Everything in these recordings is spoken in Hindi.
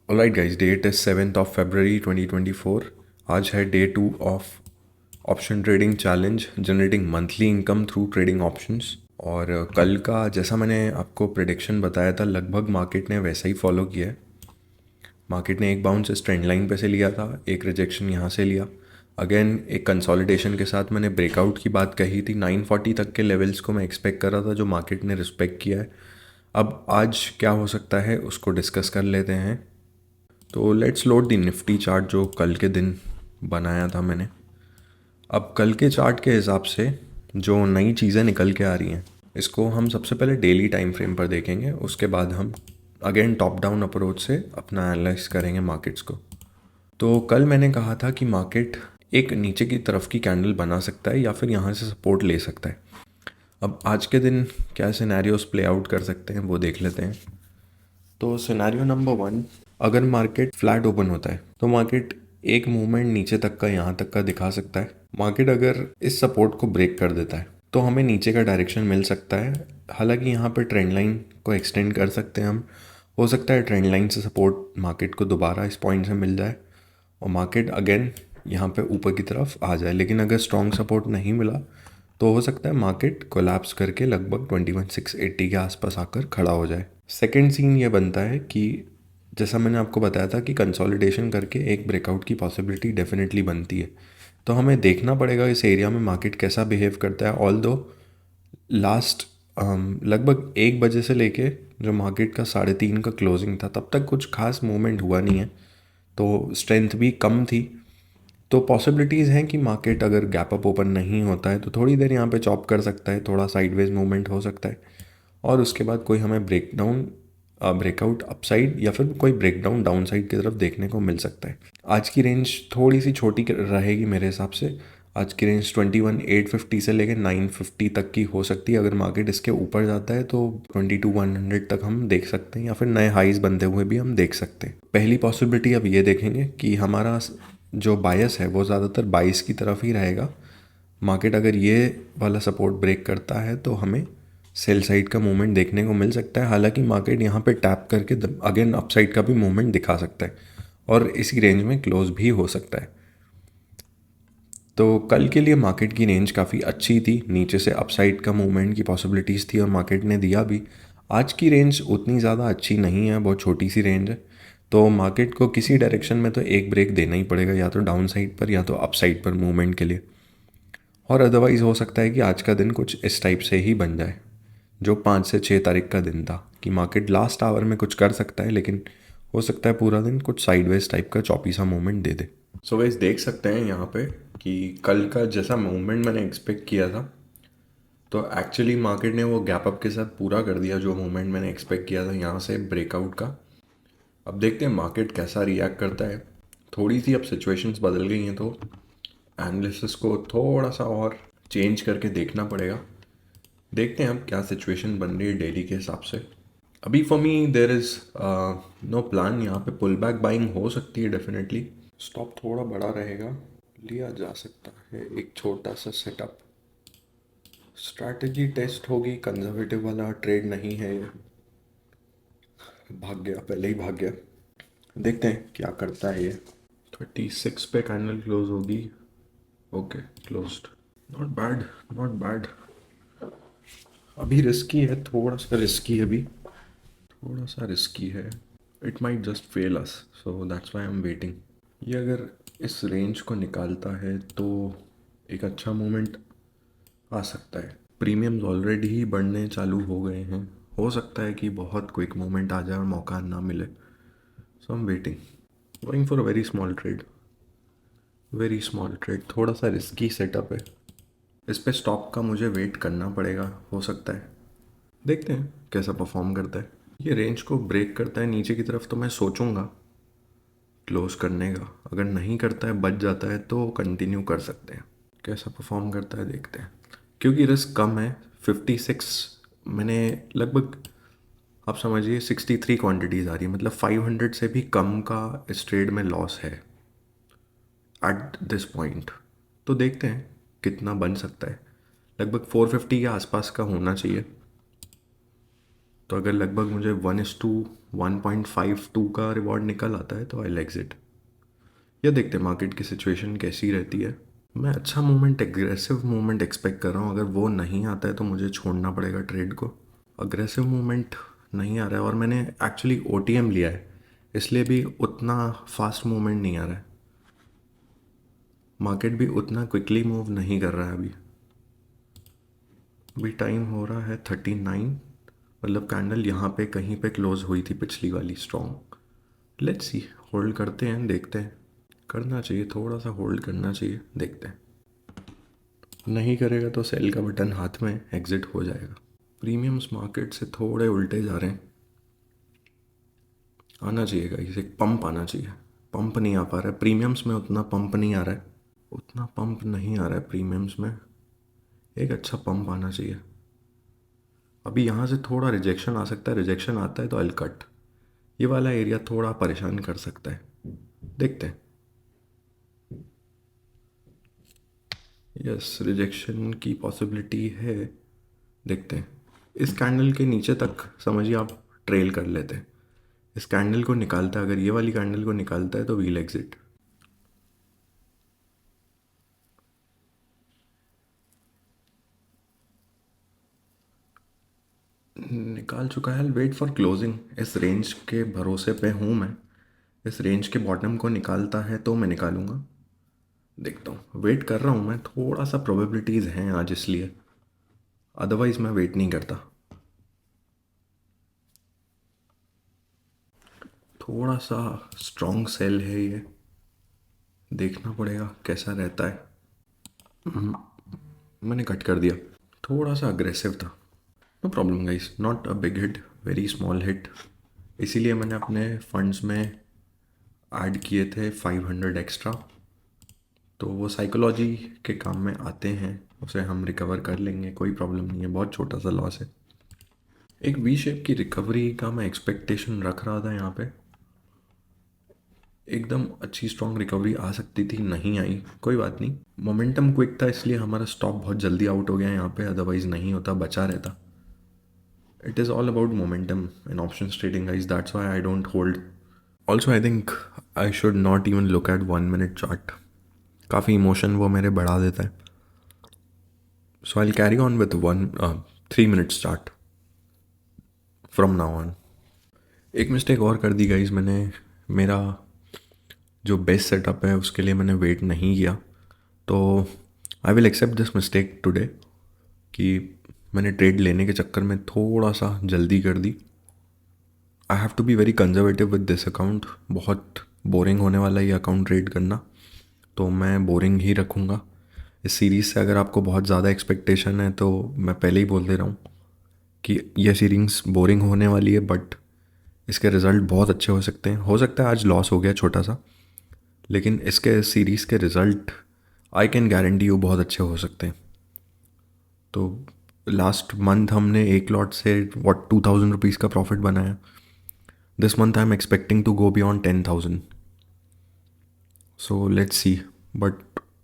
Alright guys, date is 7th of February 2024। आज है day 2 of option trading challenge generating monthly income through trading options. और कल का जैसा मैंने आपको प्रिडिक्शन बताया था, लगभग मार्केट ने वैसा ही फॉलो किया है। मार्केट ने एक बाउंस इस ट्रेंड लाइन पे से लिया था, एक रिजेक्शन यहाँ से लिया, अगेन एक कंसोलिडेशन के साथ मैंने ब्रेकआउट की बात कही थी। 940 तक के लेवल्स को मैं एक्सपेक्ट कर रहा था, जो मार्केट ने रिस्पेक्ट किया है। अब आज क्या हो सकता है उसको डिस्कस कर लेते हैं। तो let's load the Nifty chart जो कल के दिन बनाया था मैंने। अब कल के चार्ट के हिसाब से जो नई चीज़ें निकल के आ रही हैं, इसको हम सबसे पहले डेली टाइम फ्रेम पर देखेंगे, उसके बाद हम अगेन टॉप डाउन अप्रोच से अपना एनालाइज करेंगे मार्केट्स को। तो कल मैंने कहा था कि मार्केट एक नीचे की तरफ की कैंडल बना सकता है या फिर यहाँ से सपोर्ट ले सकता है। अब आज के दिन क्या सिनेरियोस प्ले आउट कर सकते हैं वो देख लेते हैं। तो सिनेरियो नंबर 1, अगर मार्केट फ्लैट ओपन होता है तो मार्केट एक मूवमेंट नीचे तक का यहाँ तक का दिखा सकता है। मार्केट अगर इस सपोर्ट को ब्रेक कर देता है तो हमें नीचे का डायरेक्शन मिल सकता है। हालांकि यहाँ पर ट्रेंड लाइन को एक्सटेंड कर सकते हैं हम। हो सकता है ट्रेंड लाइन से सपोर्ट मार्केट को दोबारा इस पॉइंट से मिल जाए और मार्केट अगेन यहाँ पे ऊपर की तरफ आ जाए। लेकिन अगर स्ट्रॉन्ग सपोर्ट नहीं मिला तो हो सकता है मार्केट कोलैप्स करके लगभग 21,680 के आसपास आकर खड़ा हो जाए। सेकंड सीन ये बनता है कि जैसा मैंने आपको बताया था कि कंसोलिडेशन करके एक ब्रेकआउट की पॉसिबिलिटी डेफिनेटली बनती है। तो हमें देखना पड़ेगा इस एरिया में मार्केट कैसा बिहेव करता है। ऑल दो लास्ट लगभग 1 बजे से लेके जो मार्केट का 3:30 का क्लोजिंग था तब तक कुछ खास मूवमेंट हुआ नहीं है, तो स्ट्रेंथ भी कम थी। तो पॉसिबिलिटीज़ हैं कि मार्केट अगर गैप अप ओपन नहीं होता है तो थोड़ी देर यहाँ पे चॉप कर सकता है, थोड़ा साइडवेज मूवमेंट हो सकता है और उसके बाद कोई हमें ब्रेकआउट अपसाइड या फिर कोई ब्रेकडाउन डाउन साइड की तरफ देखने को मिल सकता है। आज की रेंज थोड़ी सी छोटी रहेगी मेरे हिसाब से। आज की रेंज 21,850 से लेकर 950 तक की हो सकती है। अगर मार्केट इसके ऊपर जाता है तो 22,100 तक हम देख सकते हैं या फिर नए हाईज बनते हुए भी हम देख सकते हैं। पहली पॉसिबिलिटी अब ये देखेंगे कि हमारा जो बायस है वो ज़्यादातर 22 की तरफ ही रहेगा। मार्केट अगर ये वाला सपोर्ट ब्रेक करता है तो हमें सेल साइड का मूवमेंट देखने को मिल सकता है। हालांकि मार्केट यहाँ पे टैप करके अगेन अपसाइड का भी मूवमेंट दिखा सकता है और इसी रेंज में क्लोज भी हो सकता है। तो कल के लिए मार्केट की रेंज काफ़ी अच्छी थी, नीचे से अपसाइड का मूवमेंट की पॉसिबिलिटीज़ थी और मार्केट ने दिया भी। आज की रेंज उतनी ज़्यादा अच्छी नहीं है, बहुत छोटी सी रेंज है। तो मार्केट को किसी डायरेक्शन में तो एक ब्रेक देना ही पड़ेगा, या तो डाउन साइड पर या तो अप साइड पर मूवमेंट के लिए। और अदरवाइज़ हो सकता है कि आज का दिन कुछ इस टाइप से ही बन जाए जो 5 से 6 तारीख का दिन था, कि मार्केट लास्ट आवर में कुछ कर सकता है लेकिन हो सकता है पूरा दिन कुछ साइडवेज टाइप का चौपी सा मूवमेंट दे दे। सो गाइस देख सकते हैं यहाँ पे कि कल का जैसा मूवमेंट मैंने एक्सपेक्ट किया था तो एक्चुअली मार्केट ने वो गैप अप के साथ पूरा कर दिया जो मूवमेंट मैंने एक्सपेक्ट किया था यहाँ से ब्रेकआउट का। अब देखते हैं मार्केट कैसा रिएक्ट करता है। थोड़ी सी अब सिचुएशंस बदल गई हैं तो एनालिसिस को थोड़ा सा और चेंज करके देखना पड़ेगा। देखते हैं अब क्या सिचुएशन बन रही है डेली के हिसाब से। अभी for me there is no plan. यहाँ पे पुल बैक बाइंग हो सकती है डेफिनेटली। स्टॉप थोड़ा बड़ा रहेगा, लिया जा सकता है एक छोटा सा सेटअप। स्ट्रैटेजी टेस्ट होगी, कंजर्वेटिव वाला ट्रेड नहीं है ये। भाग गया, पहले ही भाग गया। देखते हैं क्या करता है ये। 36 पे कैंडल क्लोज होगी। Okay, closed. Not bad, not bad. अभी रिस्की है, थोड़ा सा रिस्की है अभी, थोड़ा सा रिस्की है। It might just fail us, so that's why I am waiting. ये अगर इस रेंज को निकालता है तो एक अच्छा मोमेंट आ सकता है। प्रीमियम्स ऑलरेडी ही बढ़ने चालू हो गए हैं, हो सकता है कि बहुत क्विक मोमेंट आ जाए और मौका ना मिले। So I am waiting, going for a very small trade. Very small trade, थोड़ा सा रिस्की सेटअप है। इस पे स्टॉप का मुझे वेट करना पड़ेगा, हो सकता है। देखते हैं कैसा परफॉर्म करता है। ये रेंज को ब्रेक करता है नीचे की तरफ तो मैं सोचूंगा क्लोज करने का। अगर नहीं करता है, बच जाता है, तो कंटिन्यू कर सकते हैं। कैसा परफॉर्म करता है देखते हैं। क्योंकि रिस्क कम है, 56 मैंने लगभग, आप समझिए 63 क्वांटिटीज़ आ रही है, मतलब 500 से भी कम का इस ट्रेड में लॉस है एट दिस पॉइंट। तो देखते हैं कितना बन सकता है। लगभग 450 के आसपास का होना चाहिए। तो अगर लगभग मुझे 1:1.52 का रिवॉर्ड निकल आता है तो आई एग्जिट। या देखते हैं मार्केट की सिचुएशन कैसी रहती है। मैं अच्छा मूवमेंट, एग्रेसिव मूवमेंट एक्सपेक्ट कर रहा हूँ। अगर वो नहीं आता है तो मुझे छोड़ना पड़ेगा ट्रेड को। अग्रेसिव मूवमेंट नहीं आ रहा है और मैंने एक्चुअली OTM लिया है, इसलिए भी उतना फास्ट मूवमेंट नहीं आ रहा है। मार्केट भी उतना क्विकली मूव नहीं कर रहा है अभी। अभी टाइम हो रहा है 39, मतलब कैंडल यहाँ पे कहीं पे क्लोज हुई थी पिछली वाली स्ट्रॉन्ग। लेट्स सी, होल्ड करते हैं, देखते हैं। करना चाहिए, थोड़ा सा होल्ड करना चाहिए, देखते हैं। नहीं करेगा तो सेल का बटन हाथ में, एग्जिट हो जाएगा। प्रीमियम्स मार्केट से थोड़े उल्टे जा रहे हैं। आना चाहिए गाइस, एक पंप आना चाहिए। पंप नहीं आ पा रहा है प्रीमियम्स में, उतना पंप नहीं आ रहा है। उतना पंप नहीं आ रहा है प्रीमियम्स में। एक अच्छा पंप आना चाहिए। अभी यहाँ से थोड़ा रिजेक्शन आ सकता है, रिजेक्शन आता है तो आई कट। ये वाला एरिया थोड़ा परेशान कर सकता है, देखते हैं। यस, रिजेक्शन की पॉसिबिलिटी है, देखते हैं। इस कैंडल के नीचे तक समझिए आप ट्रेल कर लेते हैं। इस कैंडल को निकालता है, अगर ये वाली कैंडल को निकालता है तो वील एग्जिट। निकाल चुका है, वेट फॉर क्लोजिंग। इस रेंज के भरोसे पे हूँ मैं। इस रेंज के बॉटम को निकालता है तो मैं निकालूंगा, देखता हूँ। वेट कर रहा हूँ मैं, थोड़ा सा प्रोबेबिलिटीज़ हैं आज इसलिए, अदरवाइज़ मैं वेट नहीं करता। थोड़ा सा स्ट्रॉन्ग सेल है ये, देखना पड़ेगा कैसा रहता है। मैंने कट कर दिया, थोड़ा सा अग्रेसिव था। No problem guys, not a big hit, very small hit. इसीलिए मैंने अपने फंड्स में ऐड किए थे 500 एक्स्ट्रा। तो वो साइकोलॉजी के काम में आते हैं, उसे हम रिकवर कर लेंगे, कोई प्रॉब्लम नहीं है, बहुत छोटा सा लॉस है। एक वी शेप की रिकवरी का मैं एक्सपेक्टेशन रख रहा था यहाँ पे। एकदम अच्छी स्ट्रॉन्ग रिकवरी आ सकती थी, नहीं आई, कोई बात नहीं। मोमेंटम क्विक था इसलिए हमारा स्टॉप बहुत जल्दी आउट हो गया यहाँ पे, अदरवाइज नहीं होता, बचा रहता। It is all about momentum in option trading guys, that's why I don't hold. Also I think I should not even look at 1 minute chart, काफ़ी इमोशन वो मेरे बढ़ा देता है। So I carry on with 3 minute chart from now on. एक मिस्टेक और कर दी गाइस मैंने, मेरा जो बेस्ट सेटअप है उसके लिए मैंने वेट नहीं किया। तो I will accept this mistake today कि मैंने ट्रेड लेने के चक्कर में थोड़ा सा जल्दी कर दी। I have to be very conservative with this account. बहुत बोरिंग होने वाला ये अकाउंट ट्रेड करना, तो मैं बोरिंग ही रखूँगा। इस सीरीज़ से अगर आपको बहुत ज़्यादा एक्सपेक्टेशन है तो मैं पहले ही बोल दे रहा हूँ कि यह सीरीज़ बोरिंग होने वाली है, बट इसके रिज़ल्ट बहुत अच्छे हो सकते हैं। हो सकता है आज लॉस हो गया छोटा सा, लेकिन इसके सीरीज़ के result I can guarantee you बहुत अच्छे हो सकते हैं। तो लास्ट मंथ हमने एक लॉट से 2,000 रुपीज़ का प्रॉफिट बनाया। This month I am expecting to go beyond 10,000। So let's see, but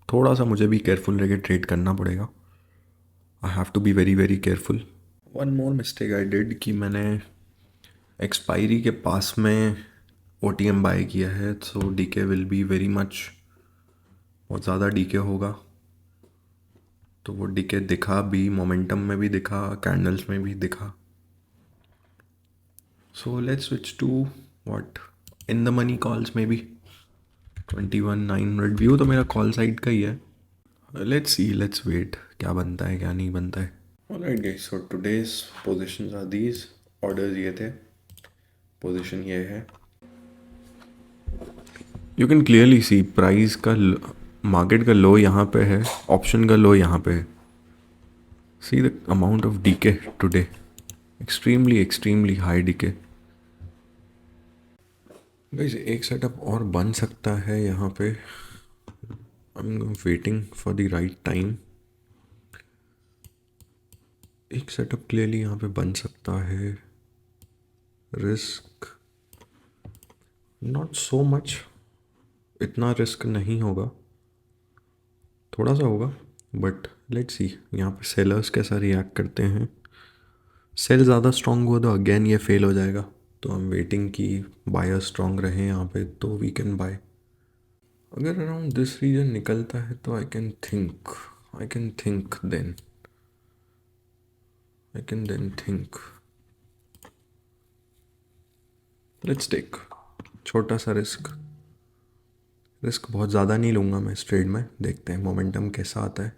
थोड़ा सा मुझे भी केयरफुल रह के ट्रेड करना पड़ेगा। I have to be very very careful. One more mistake I did कि मैंने एक्सपायरी के पास में OTM बाय किया है, so decay will be very much, बहुत ज़्यादा डीके होगा। तो वो डीके दिखा भी, मोमेंटम में भी दिखा, कैंडल्स में भी दिखा। So let's switch to what in the money calls में भी 21,900 व्यू तो मेरा कॉल साइड का ही है। लेट्स सी, लेट्स वेट, क्या बनता है क्या नहीं बनता है। Alright guys, so today's positions are these. Orders ये थे, पोजीशन ये है। You can clearly see price का, मार्केट का लो यहाँ पे है, ऑप्शन का लो यहाँ पे है। See the amount of decay today, extremely extremely high decay. Guys एक सेटअप और बन सकता है यहाँ पे, I am waiting for the right time. एक सेटअप क्लियरली यहाँ पे बन सकता है। रिस्क नॉट सो मच, इतना रिस्क नहीं होगा, थोड़ा सा होगा, बट लेट्स सी यहाँ पे सेलर्स कैसा रिएक्ट करते हैं। सेल ज़्यादा स्ट्रॉन्ग हुआ तो अगेन ये फेल हो जाएगा, तो आई एम वेटिंग कि बायर स्ट्रॉन्ग रहे यहाँ पे तो वी कैन बाय। अगर अराउंड दिस रीजन निकलता है तो I can think then let's take छोटा सा रिस्क बहुत ज़्यादा नहीं लूँगा मैं इस ट्रेड में, देखते हैं मोमेंटम कैसा आता है।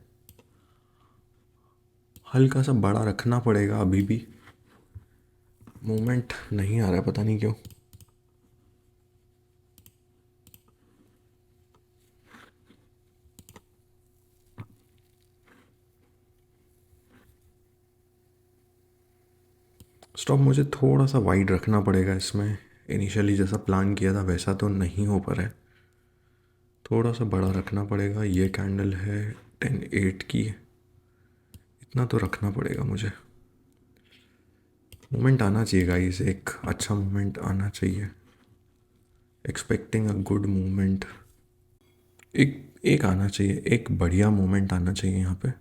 हल्का सा बड़ा रखना पड़ेगा, अभी भी मूवमेंट नहीं आ रहा है, पता नहीं क्यों। स्टॉप मुझे थोड़ा सा वाइड रखना पड़ेगा इसमें, इनिशियली जैसा प्लान किया था वैसा तो नहीं हो पा रहा है, थोड़ा सा बड़ा रखना पड़ेगा। ये कैंडल है 10-8 की, इतना तो रखना पड़ेगा मुझे। मोमेंट आना चाहिए गाइस, एक अच्छा मोमेंट आना चाहिए, एक्सपेक्टिंग अ गुड मोमेंट। एक एक आना चाहिए, एक बढ़िया मोमेंट आना चाहिए यहाँ पे।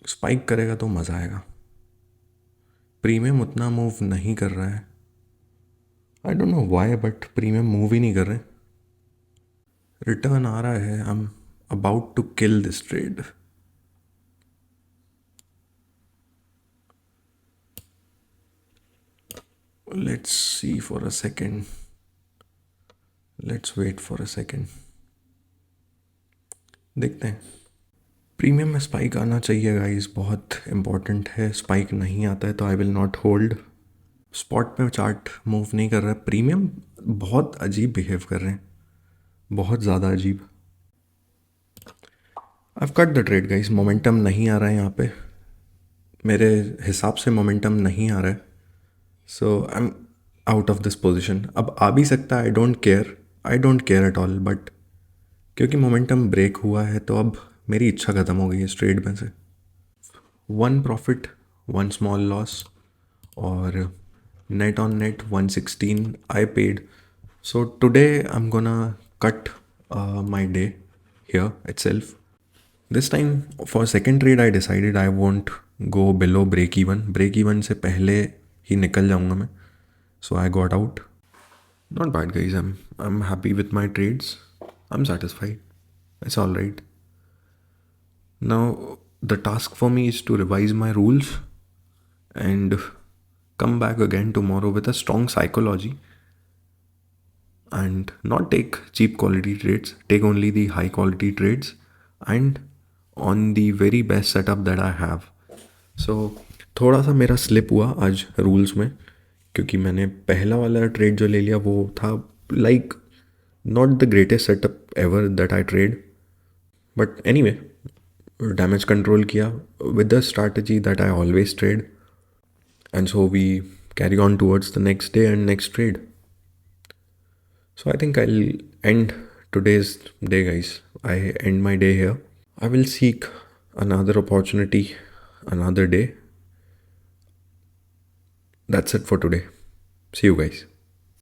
स्पाइक करेगा तो मज़ा आएगा। प्रीमियम उतना मूव नहीं कर रहा है, I don't know why, but premium move ही नहीं कर रहे। रिटर्न आ रहा है, I am about to kill this trade. Let's see for a second, let's wait for a second, देखते हैं। प्रीमियम में स्पाइक आना चाहिए गाइस, बहुत इंपॉर्टेंट है। स्पाइक नहीं आता है तो I will not hold. Spot पे चार्ट मूव नहीं कर रहा है, प्रीमियम बहुत अजीब बिहेव कर रहे हैं, बहुत ज़्यादा अजीब। I cut the trade guys, momentum नहीं आ रहा है यहाँ पे, मेरे हिसाब से मोमेंटम नहीं आ रहा है, so I am out of this position. अब आ भी सकता है, I don't care at all, but क्योंकि मोमेंटम ब्रेक हुआ है तो अब मेरी इच्छा ख़त्म हो गई है इस ट्रेड में से। 1 प्रॉफिट 1 स्मॉल लॉस, और net on net 116 I paid. So today I am gonna cut my day here itself. This time for second trade I decided I won't go below break even. Break even से पहले ही निकल जाऊंगा मैं. So I got out. Not bad guys. I'm happy with my trades. I'm satisfied. It's all right. Now the task for me is to revise my rules and come back again tomorrow with a strong psychology and not take cheap quality trades, take only the high quality trades and on the very best setup that I have. So थोड़ा सा मेरा स्लिप हुआ आज रूल्स में, क्योंकि मैंने पहला वाला ट्रेड जो ले लिया वो था like not the greatest setup ever that I trade, but anyway damage control किया with the strategy that I always trade, and so we carry on towards the next day and next trade. So I think I'll end today's day, guys. I end my day here. I will seek another opportunity another day. That's it for today. See you guys.